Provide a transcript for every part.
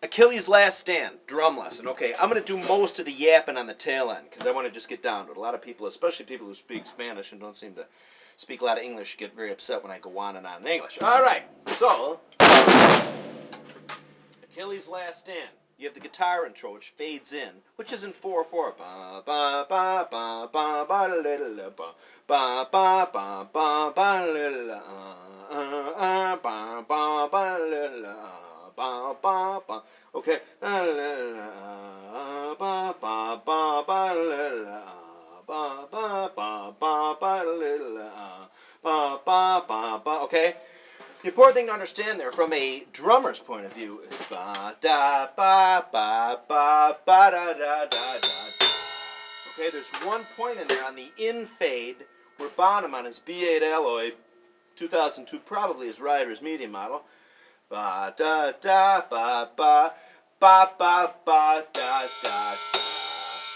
Achilles' Last Stand, drum lesson. Okay, I'm going to do most of the yapping on the tail end because I want to just get down to it. A lot of people, especially people who speak Spanish and don't seem to speak a lot of English, get very upset when I go on and on in English. All right, so Achilles' Last Stand. You have the guitar intro, which fades in, which is in 4/4. Ba ba ba ba ba ba la la ba ba ba ba ba ba la ba ba ba la. Ba, ba, ba. Okay. Ba, ba, ba, ba, ba, ba, ba, ba, ba, ba. Okay. The important thing to understand there, from a drummer's point of view, is ba da ba ba ba ba da da da da. Okay. There's one point in there on the in fade where Bonham on his B8 alloy, 2002, probably his Rider's medium model. Ba da da ba ba ba ba ba da da.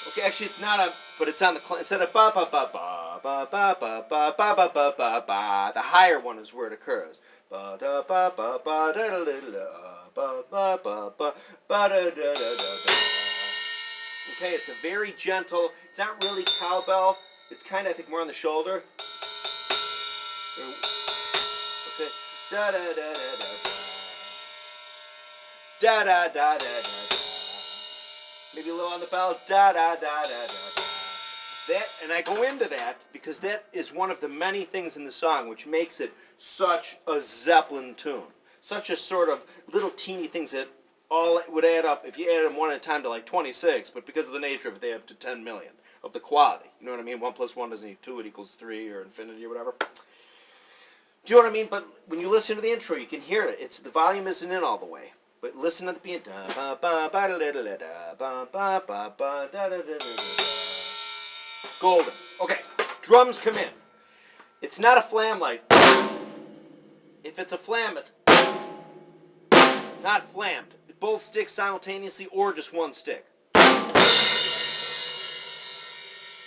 Okay, actually it's not a, but it's on the instead of ba ba ba ba ba ba ba ba ba ba ba ba ba. The higher one is where it occurs. Ba da ba ba ba da da da ba ba ba ba ba da da da da. Okay, it's a very gentle. It's not really cowbell. It's kind of, I think, more on the shoulder. Okay, da da da da da. Da da da da da da. Maybe a little on the bell. Da da da da da da. That, and I go into that because that is one of the many things in the song which makes it such a Zeppelin tune. Such a sort of little teeny things that all would add up if you added them one at a time to like 26, but because of the nature of it, they have to 10 million of the quality. You know what I mean? 1 + 1 doesn't need 2, it equals 3 or infinity or whatever. Do you know what I mean? But when you listen to the intro, you can hear it. It's the volume isn't in all the way. But listen to the beat. Golden. Okay, drums come in. It's not a flam like. If it's a flam, it's not flammed. Both sticks simultaneously or just one stick.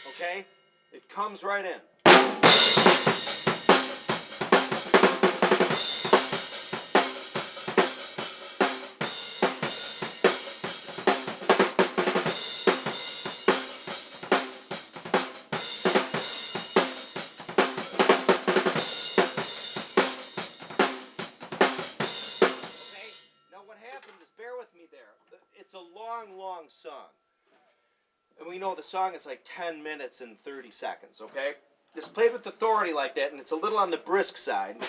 Okay? It comes right in. It's a long, long song. And we know the song is like 10 minutes and 30 seconds, okay? It's played with authority like that, and it's a little on the brisk side. Okay?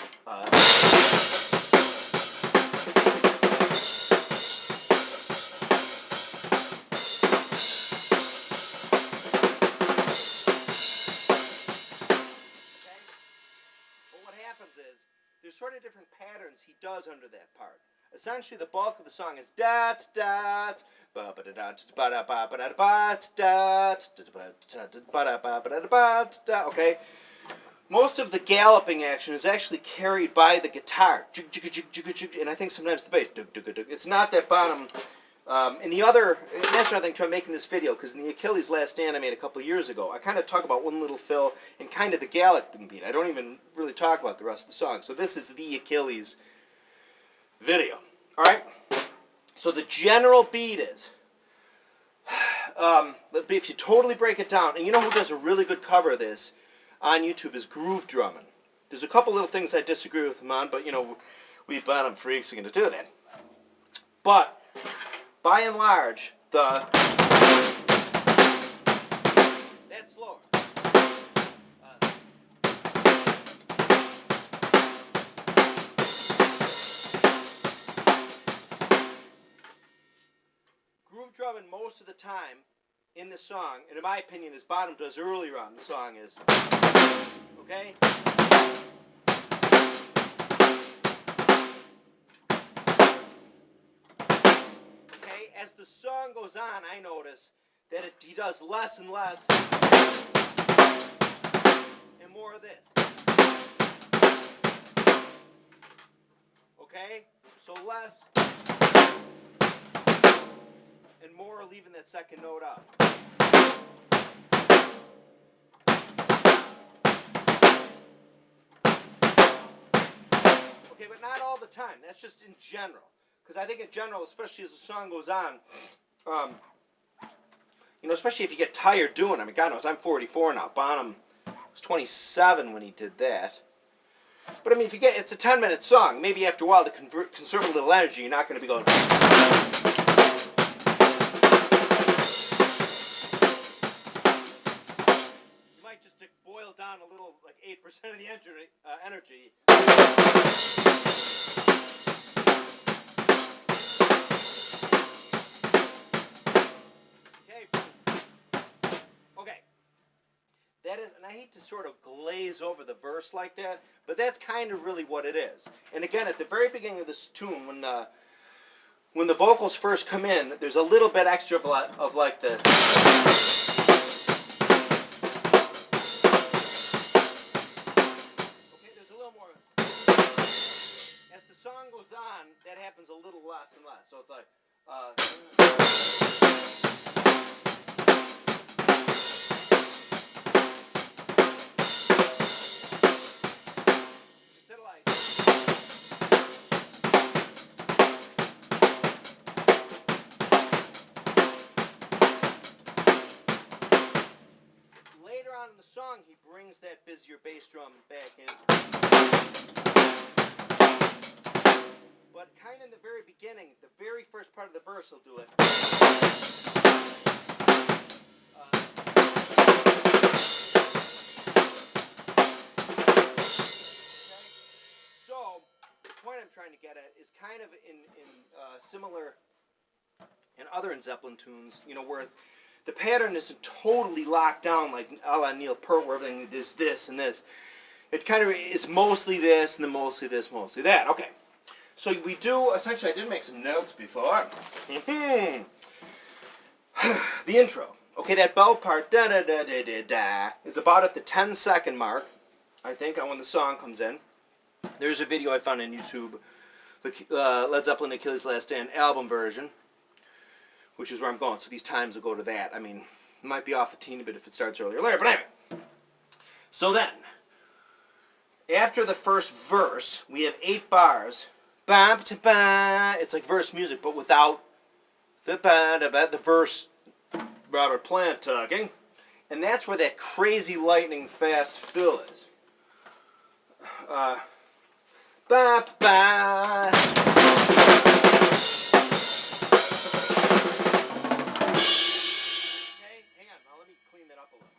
But what happens is, there's sort of different patterns he does under that part. Essentially, the bulk of the song is dat dat ba ba da da ba da ba ba da ba dat ba da ba ba da ba da. Okay, most of the galloping action is actually carried by the guitar, and I think sometimes the bass. It's not that bottom. And the other, and that's another thing trying making this video, because in the Achilles' Last Stand I made a couple of years ago, I kind of talk about one little fill and kind of the galloping beat. I don't even really talk about the rest of the song. So this is the Achilles video. All right. So the general beat is, if you totally break it down, and you know who does a really good cover of this on YouTube is Groove Drumming. There's a couple little things I disagree with him on, but you know, we bottom freaks are going to do that. But by and large, that's slower. Groove drumming most of the time in the song, and in my opinion, as Bottom does earlier on the song, is okay. As the song goes on, I notice that he does less and less and more of this. Okay? So less and more, leaving that second note out. Okay, but not all the time. That's just in general. because I think in general, especially as the song goes on, you know, especially if you get tired doing it. I mean, God knows, I'm 44 now. Bonham was 27 when he did that. But I mean, if you get, it's a 10-minute song. Maybe after a while, to conserve a little energy, you're not going to be going. You might just boil down a little, like 8% of the energy. Okay. That is, and I hate to sort of glaze over the verse like that, but that's kind of really what it is. And again, at the very beginning of this tune, when the vocals first come in, there's a little bit extra of like the. Okay, there's a little more. As the song goes on, that happens a little less and less. So it's like. Later on in the song, he brings that busier bass drum back in. But kind of in the very beginning, the very first part of the verse will do it. So, the point I'm trying to get at is kind of in similar in other Zeppelin tunes, you know, where the pattern isn't totally locked down like a la Neil Peart, where everything is this and this. It kind of is mostly this and then mostly this, mostly that. Okay. So we do, essentially, I did make some notes before. The intro. Okay, that Beau part, da-da-da-da-da-da, is about at the 10-second mark, I think, when the song comes in. There's a video I found on YouTube, the Led Zeppelin Achilles' Last Stand album version, which is where I'm going. So these times will go to that. I mean, it might be off a teeny bit if it starts earlier or later, but anyway. So then, after the first verse, we have 8 bars. It's like verse music, but without the verse Robert Plant talking. And that's where that crazy lightning fast fill is. Okay, hang on, now let me clean that up a little.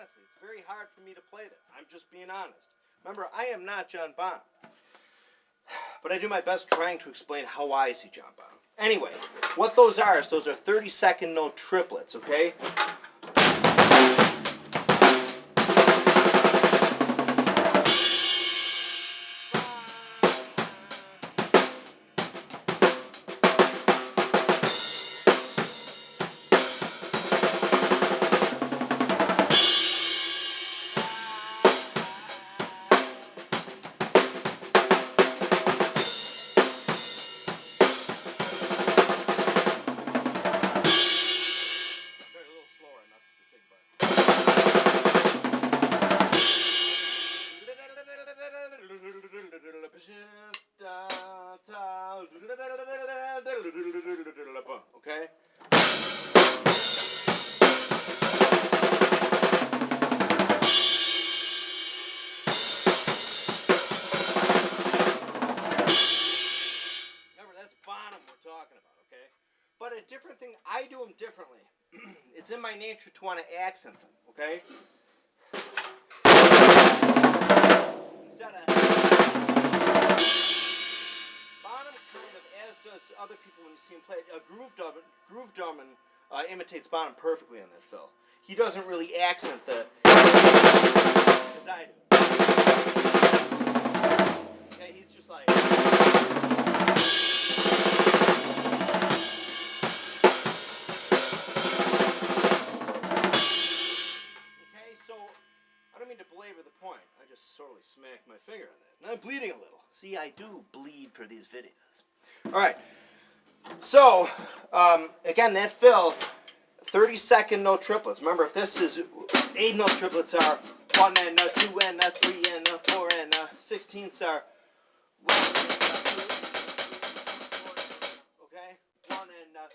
It's very hard for me to play that. I'm just being honest. Remember, I am not John Bonham. But I do my best trying to explain how I see John Bonham. Anyway, what those are is those are 30-second note triplets, okay? Okay? Remember, that's Bonham we're talking about, okay? But a different thing, I do them differently. It's in my nature to want to accent them, okay? Instead of Bonham kind of, as does other people when you see him play, groove drumming imitates Bonham perfectly on that fill. He doesn't really accent the as I do. Okay, he's just like. Okay, so I don't mean to belabor the point. I just sorely smacked my finger on that. And I'm bleeding a little. See, I do bleed for these videos. All right. So, again, that fill, 32nd note triplets. Remember, if this is 8 note triplets are 1 and a 2 and a 3 and a 4 and a 16ths are 1 and a 2, okay? 1 and a,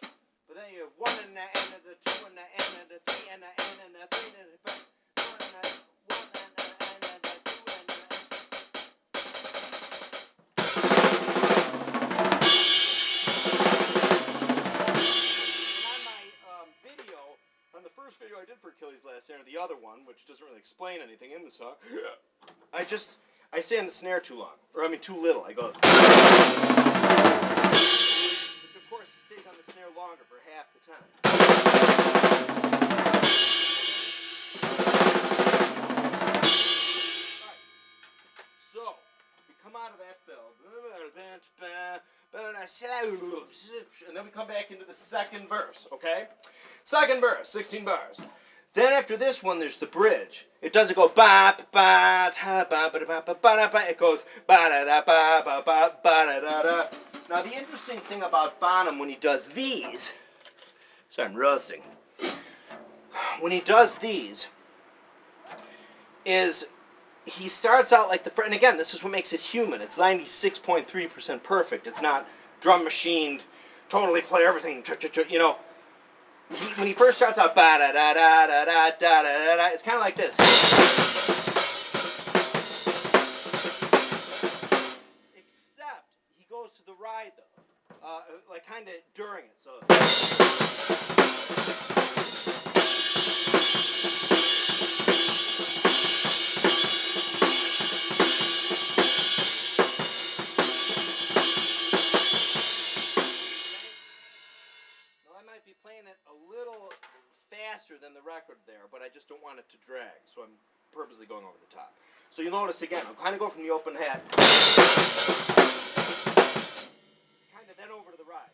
but then you have 1 and a N and a 2 and a N and a 3 and a N and a 3 and a 1 and a 1 and a N and a 2 and a on the first video I did for Achilles last year, the other one, which doesn't really explain anything in the song, I stay on the snare too long, or I mean too little. I go, which of course he stays on the snare longer for half the time. Alright, so we come out of that fill, and then we come back into the second verse, okay? Second verse, 16 bars. Then after this one, there's the bridge. It doesn't go ba ba ta ba ba ba ba ba ba. It goes ba da da ba ba ba ba da da da. Now the interesting thing about Bonham when he does these, sorry I'm roasting. When he does these, is he starts out like the and again this is what makes it human. It's 96.3% perfect. It's not drum machined, totally play everything. You know. When he first starts out, ba da da da da da da da da, it's kind of like this. Except he goes to the ride though, like kind of during it. So. Playing it a little faster than the record there, but I just don't want it to drag, so I'm purposely going over the top. So you'll notice again, I'll kind of go from the open hat, kind of then over to the ride.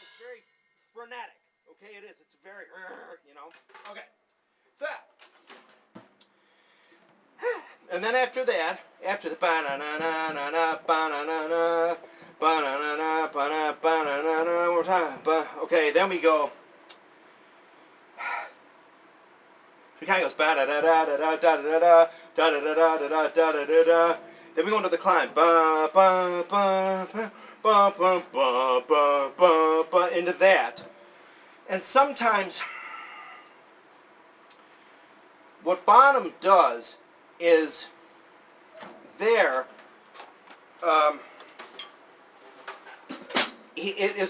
It's very frenetic. Okay, it is. It's very, you know. Okay, so, and then after that, after the ba-na-na-na-na-na, ba-na-na-na, ba-na-na-na, ba-na, ba-na-na-na, one more time, okay, then we go, we kind of goes ba-da-da-da-da-da-da-da-da, da-da-da-da-da-da-da-da-da, then we go into the climb, ba-ba-ba-ba, ba-ba-ba-ba-ba, into that. And sometimes what Bonham does is there's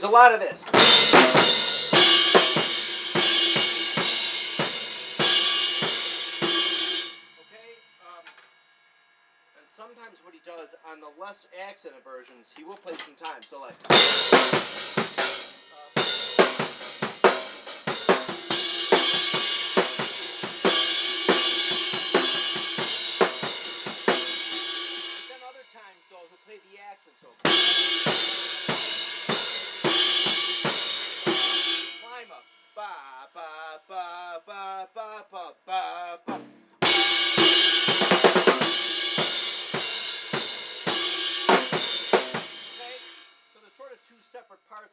a lot of this. Okay, and sometimes what he does on the less accented versions, he will play some time. So like. Play the accents over. Climb up. Ba ba ba ba ba ba ba ba. Okay? So there's sort of two separate parts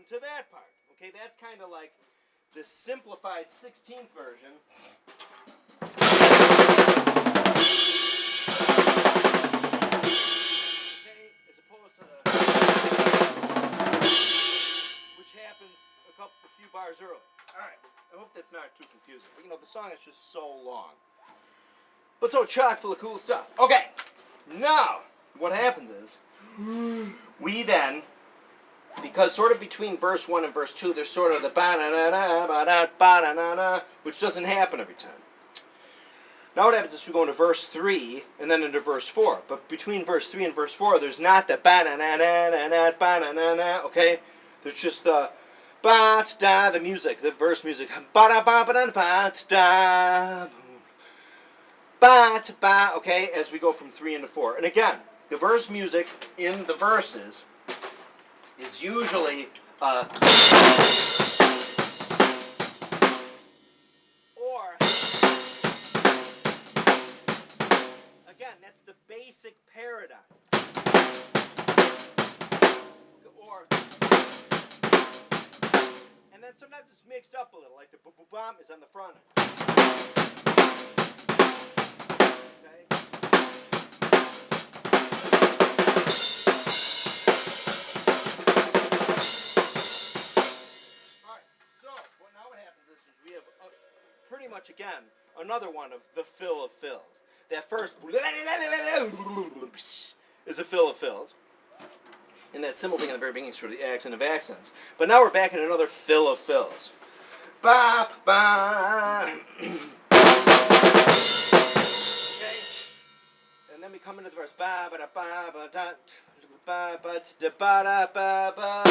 to that part. Okay, that's kind of like the simplified 16th version. Okay, as opposed to the, which happens a few bars early. All right, I hope that's not too confusing. But, you know, the song is just so long, but so chock full of cool stuff. Okay, now what happens is we then, because sort of between verse 1 and verse 2, there's sort of the ba-da-da-da, ba-da-ba-da-da-da, which doesn't happen every time. Now what happens is we go into verse 3 and then into verse 4. But between verse 3 and verse 4, there's not the ba-da-da-da-da, ba-da-da-da, okay? There's just the ba-da, the music, the verse music. Ba-da-ba-ba-da-ba-da, ba-da-ba, okay, as we go from 3 into 4. And again, the verse music in the verses is usually or again, that's the basic paradigm. Or and then sometimes it's mixed up a little, like the boom is on the front end. Okay. Pretty much, again, another one of the fill of fills. That first is a fill of fills. And that simple thing in the very beginning is sort of the accent of accents. But now we're back in another fill of fills. Ba, ba. Okay. And then we come into the verse. Ba, ba, da, ba, ba, da, ba, ba, da, ba, da, ba, ba.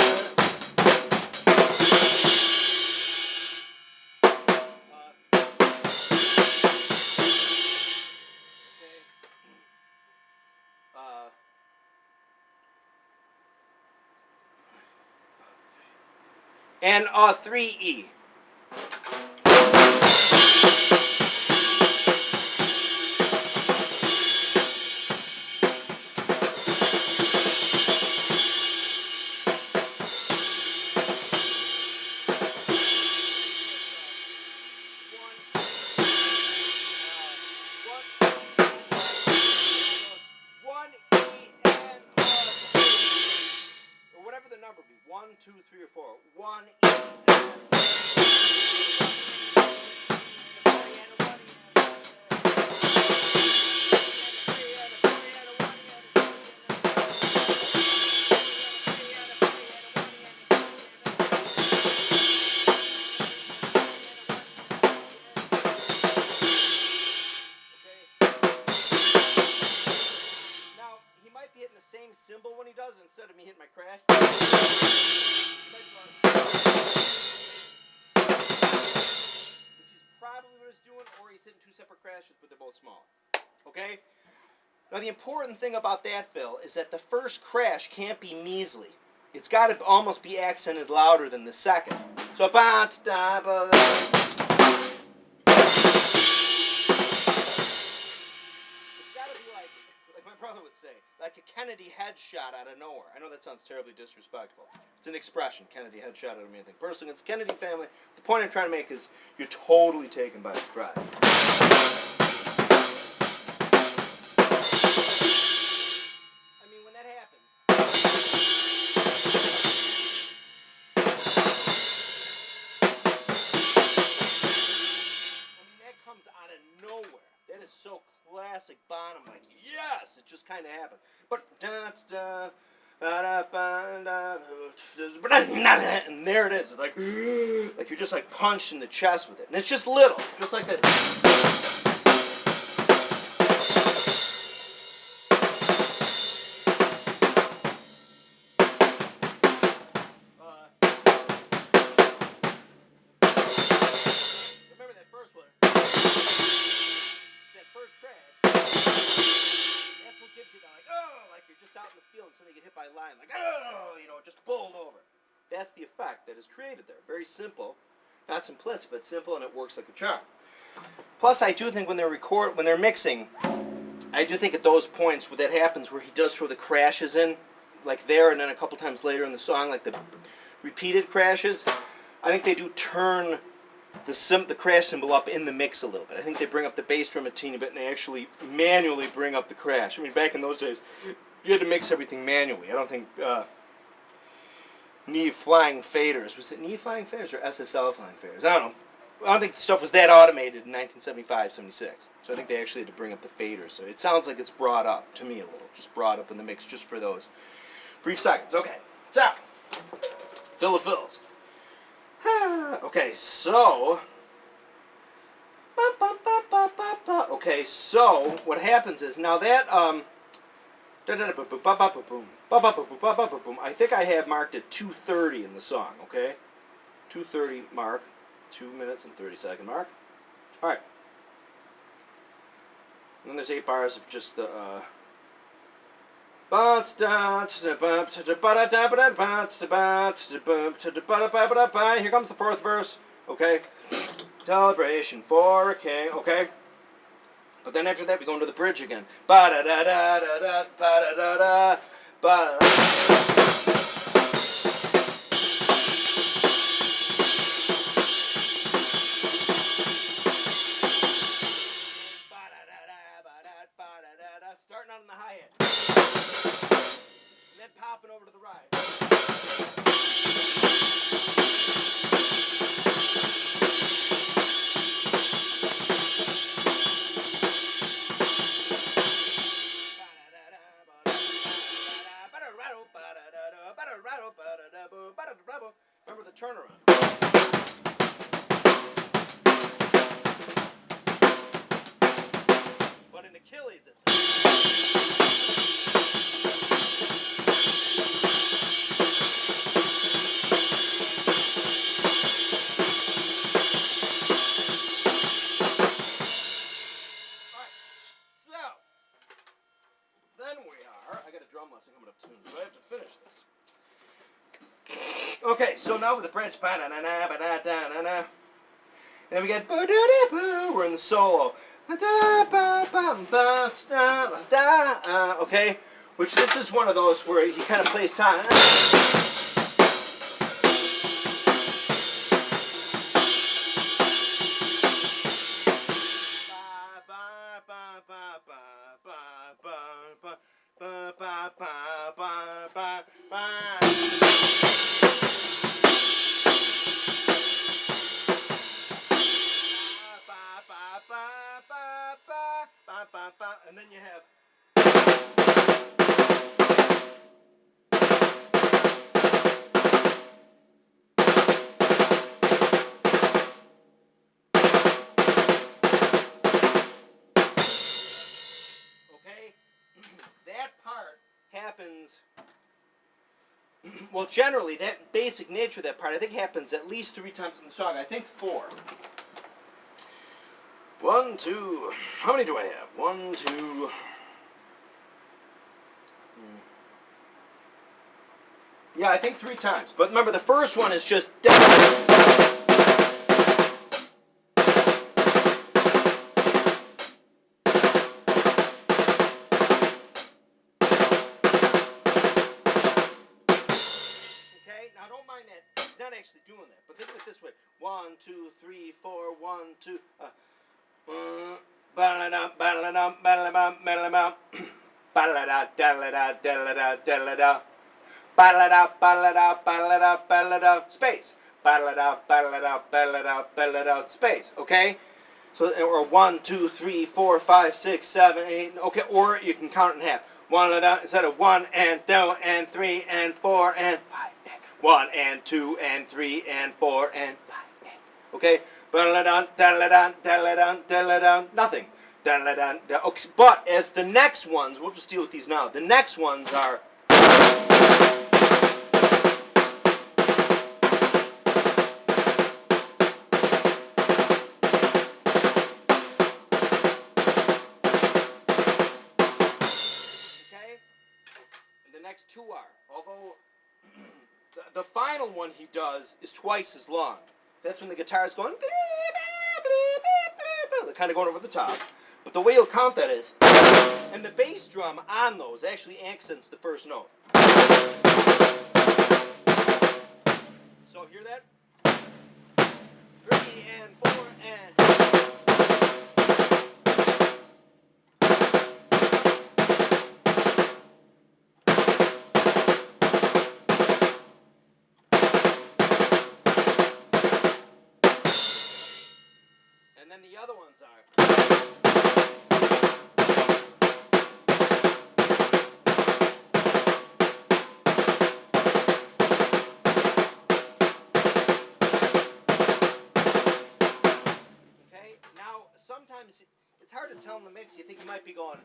And 3E. Whatever the number be, 1, 2, 3, or 4. 1 E. Now he might be hitting the same cymbal when he does it instead of me hitting my crash. Which is probably what he's doing, or he's hitting two separate crashes, but they're both small. Okay? Now the important thing about that fill is that the first crash can't be measly. It's got to almost be accented louder than the second. So ba da ba. It's got to be like my brother would say, like a Kennedy headshot out of nowhere. I know that sounds terribly disrespectful. It's an expression, Kennedy headshot out of anything. Personally, it's Kennedy family. The point I'm trying to make is you're totally taken by surprise. I mean, when that happens, that comes out of nowhere. That is so classic Bonham, like, yes, it just kind of happened. But and there it is. It's like you're just like punched in the chest with it, and it's just little, just like that. Remember that first one? That first crash. That's what gives you the like you're just out in the field and suddenly you get hit by a line, like just bowled over. That's the effect that is created there. Very simple, not simplistic, but simple, and it works like a charm. Plus, I do think when they're mixing, I do think at those points where that happens, where he does throw the crashes in, like there, and then a couple times later in the song, like repeated crashes, I think they do turn the crash cymbal up in the mix a little bit. I think they bring up the bass drum a teeny bit, and they actually manually bring up the crash. I mean, back in those days, you had to mix everything manually. I don't think Neve flying faders, was it Neve flying faders or SSL flying faders? I don't know. I don't think the stuff was that automated in 1975, 76. So I think they actually had to bring up the faders. So it sounds like it's brought up to me a little, just brought up in the mix just for those brief seconds. Okay, so fill the fills. Okay, so what happens is now that I think I have marked at 2:30 in the song. Okay, 2:30 mark, 2 minutes and 30-second mark. All right, and then there's 8 bars of just the. Here comes the 4th verse, okay? Celebration for a king, okay? But then after that we go into the bridge again. Starting out on the hi-hat. And then popping over to the right. Remember the turnaround. But in Achilles it's coming up soon, so I have to finish this. Okay, so now with the bridge, and then we get we're in the solo. Okay, which this is one of those where he kind of plays time. And then you have okay, that part happens. Well, generally, that basic nature of that part, I think, happens at least 3 times in the song. I think 4. 1, 2. How many do I have? 1, 2. Yeah, I think 3 times. But remember, the first one is just not actually doing that, but think of it this way: 1, 2, 3, 4, 1, 2. Space. Space. Okay. So, or 1, 2, 3, 4, 5, 6, 7, 8. Okay, or you can count in half. Instead of 1 and 2 and 3 and 4 and 5. 1 and 2 and 3 and 4 and 5. Okay? Nothing. Okay, but as the next ones, we'll just deal with these now. The next ones are. Okay? And the next 2 are. Although. The final one he does is twice as long. That's when the guitar is going, they're kind of going over the top. But the way you'll count that is, and the bass drum on those actually accents the first note. mix, you think you might be going.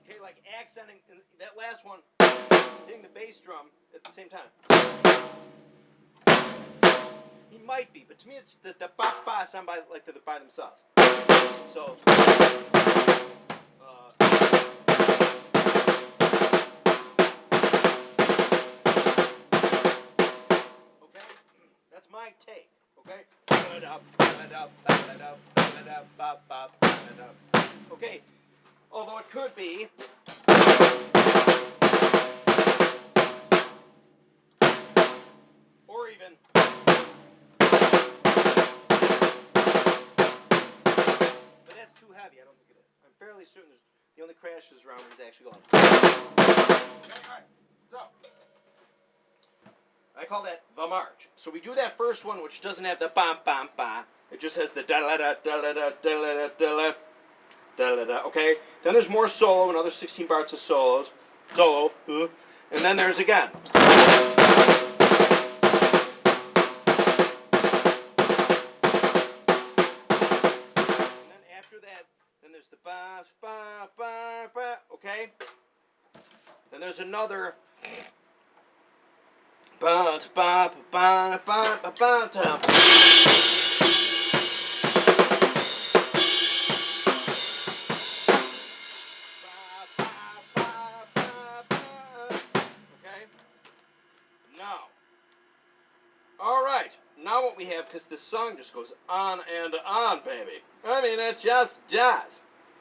Okay, like accenting that last one, hitting the bass drum at the same time. He might be, but to me it's the ba ba sound by like by themselves. So. That's my take, okay? Okay, although it could be or even but that's too heavy, I don't think it is. I'm fairly certain the only crashes around when he's actually going. Okay, alright, so I call that the march. So we do that first one, which doesn't have the bam bam ba. It just has the da da da da da da da da da da. Okay. Then there's more solo, another 16 bars of solo, and then there's again. And then after that, then there's the ba ba ba ba. Okay. Then there's another. Ba ba ba ba ba ba ba. Okay. Now. All right. Now what we have, because this song just goes on and on, baby. I mean, it just does.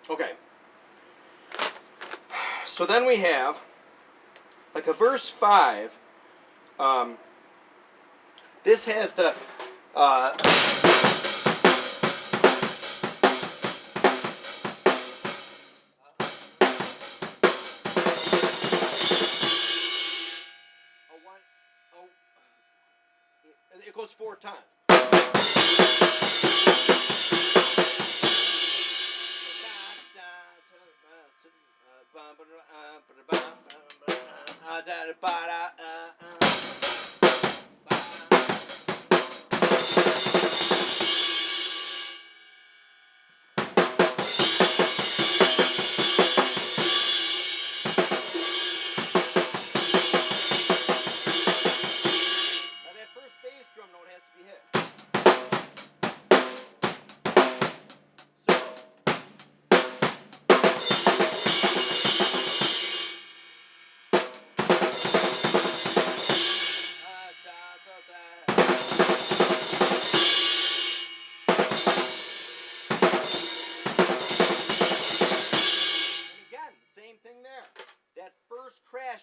Okay. So then we have like a verse 5. This has the it goes 4 times.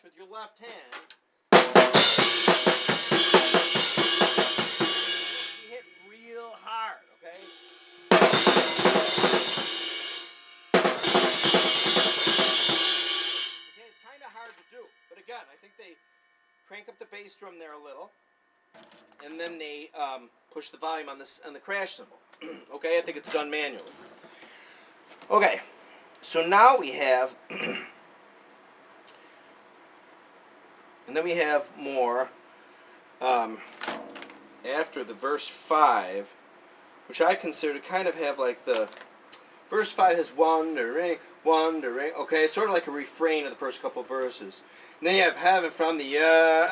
With your left hand, you hit real hard, okay? Okay, it's kind of hard to do, but again, I think they crank up the bass drum there a little, and then they push the volume on the crash cymbal. Okay, I think it's done manually. Okay, so now we have. And then we have more after the verse 5, which I consider to kind of have like the verse 5 has wondering, wondering. Okay, sort of like a refrain of the first couple of verses. And then you have heaven from the and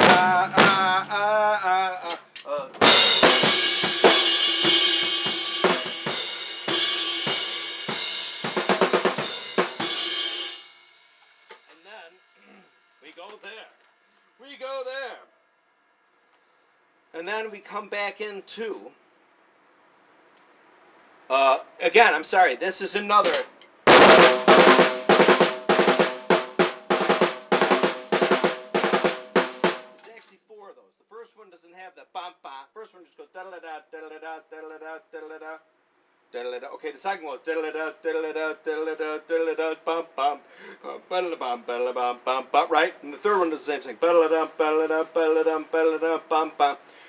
then we go there. We go there. And then we come back into, again, I'm sorry, this is another. There's actually 4 of those. The first one doesn't have the bam ba. First one just goes da da da da da da da da da da da. Okay, the second one was right? And the third one does the same thing.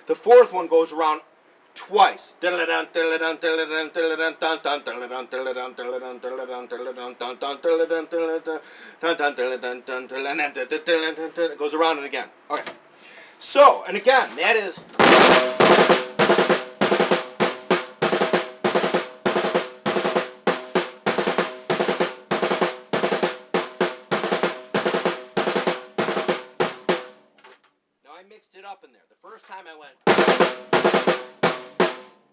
The fourth one goes around twice. It goes around and again. Okay. So, and again, that is up in there. The first time I went.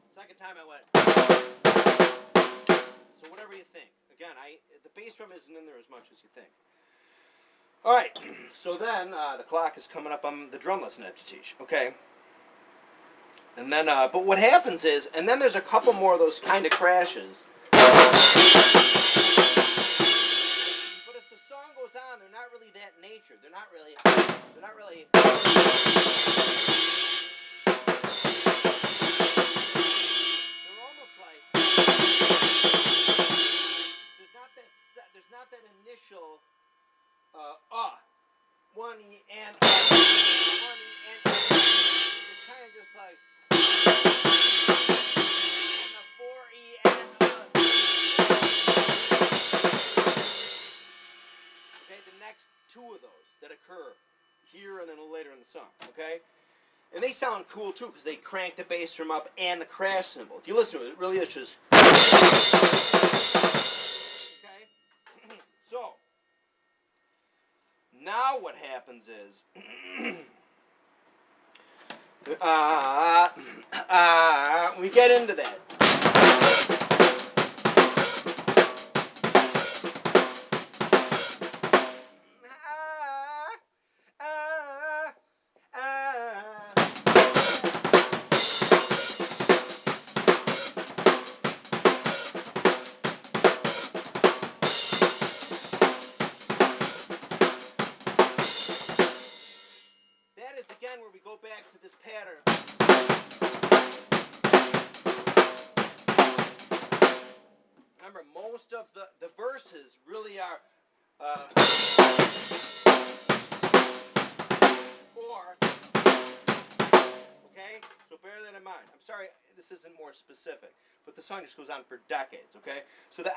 Second time I went. So whatever you think. Again, the bass drum isn't in there as much as you think. All right. So then the clock is coming up on the drum lesson I have to teach. Okay. And then, but what happens is, and then there's a couple more of those kind of crashes. But as the song goes on, they're not really that nature. They're not really. They're almost like there's not that initial one E and one E and it's kind of just like and the 4E and okay, the next two of those that occur here and then later in the song, okay? And they sound cool too because they crank the bass drum up and the crash cymbal. If you listen to it, it really is just okay. So now what happens is we get into that. Again, where we go back to this pattern. Remember, most of the verses really are or, okay? So bear that in mind. I'm sorry, this isn't more specific, but the song just goes on for decades, okay? So the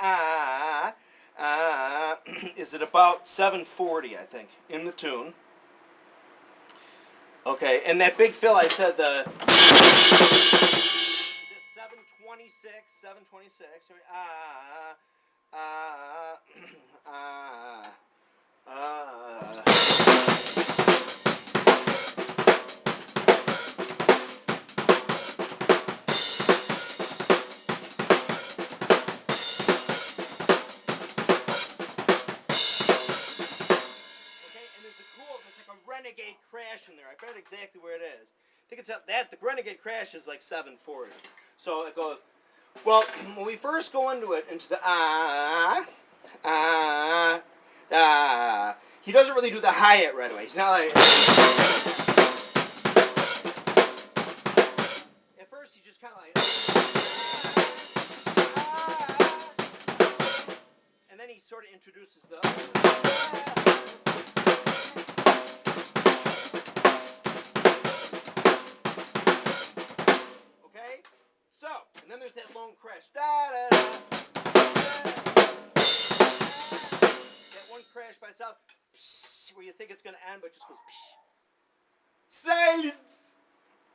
is at about 740, I think, in the tune. Okay, and that big fill, I said the. Is it 726? 726. Renegade crash in there. I forget exactly where it is. I think it's at that. The renegade crash is like 740. So it goes. Well, when we first go into it, into the he doesn't really do the hi-hat right away. He's not like. At first, he just kind of like. And then he sort of introduces the. So, and then there's that long crash. That one crash by itself, where you think it's going to end, but it just goes. Silence!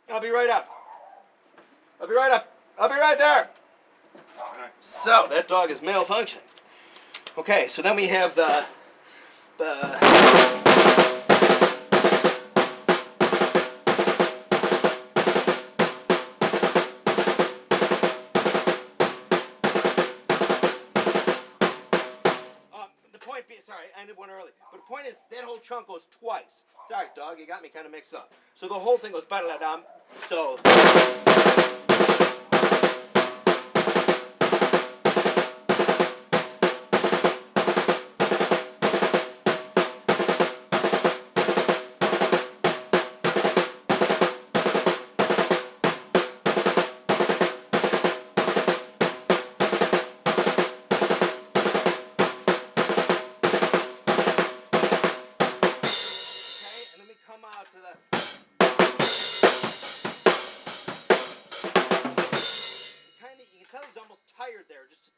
I'll be right up. I'll be right up. I'll be right there. So, that dog is malfunctioning. Okay, so then we have the sorry, I ended one early. But the point is, that whole chunk goes twice. Sorry, dog, you got me kind of mixed up. So the whole thing goes ba-da-da-dum. So.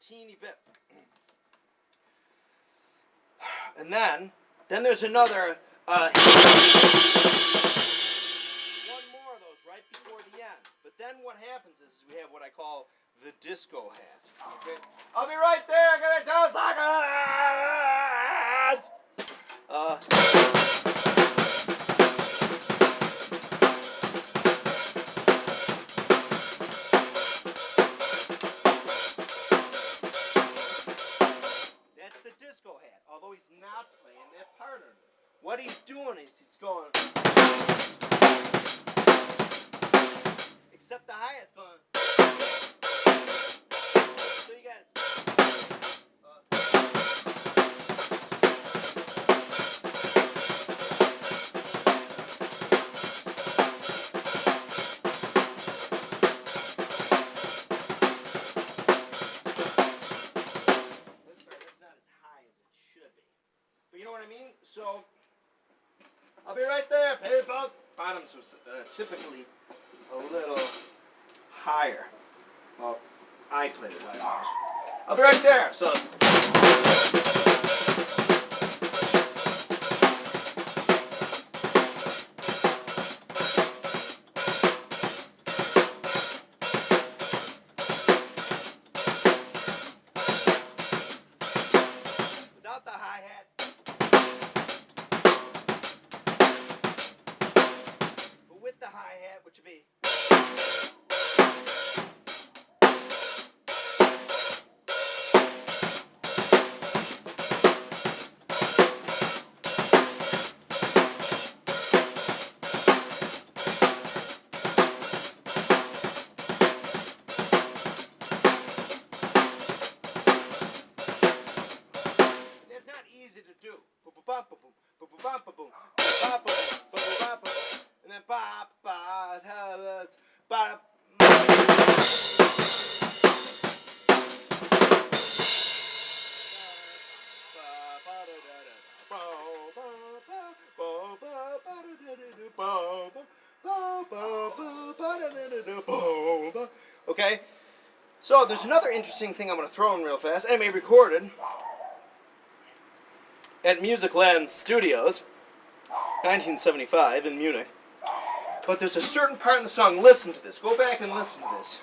Teeny bit. And then there's another one more of those right before the end. But then what happens is we have what I call the disco hat. Okay? I'll be right there. I'm gonna tell seconds. disco hat, although he's not playing that part of it. What he's doing is he's going, except the hi-hat's going. So you got you know what I mean? So, I'll be right there, people. Bottoms was typically a little higher. Well, I played it higher. I'll be right there. So. Without the hi-hat. With the hi-hat, which would be that's not easy to do. And then ba ba da ba. Okay, so there's another interesting thing I'm going to throw in real fast. Anyway, recorded at Music Land Studios, 1975 in Munich. But there's a certain part in the song, listen to this, go back and listen to this.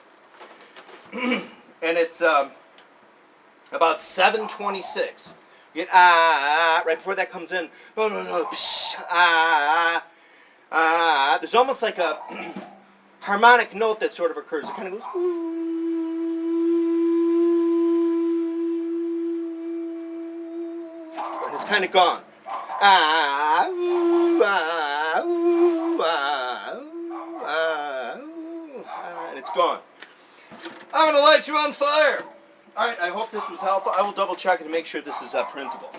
And it's about 7:26. You get right before that comes in. No, no, no, there's almost like a harmonic note that sort of occurs. It kind of goes. And it's kind of gone. And it's gone. I'm going to light you on fire. All right, I hope this was helpful. I will double check it to make sure this is printable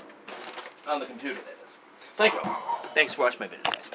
on the computer, that is. Thank you. Thanks for watching my video, guys.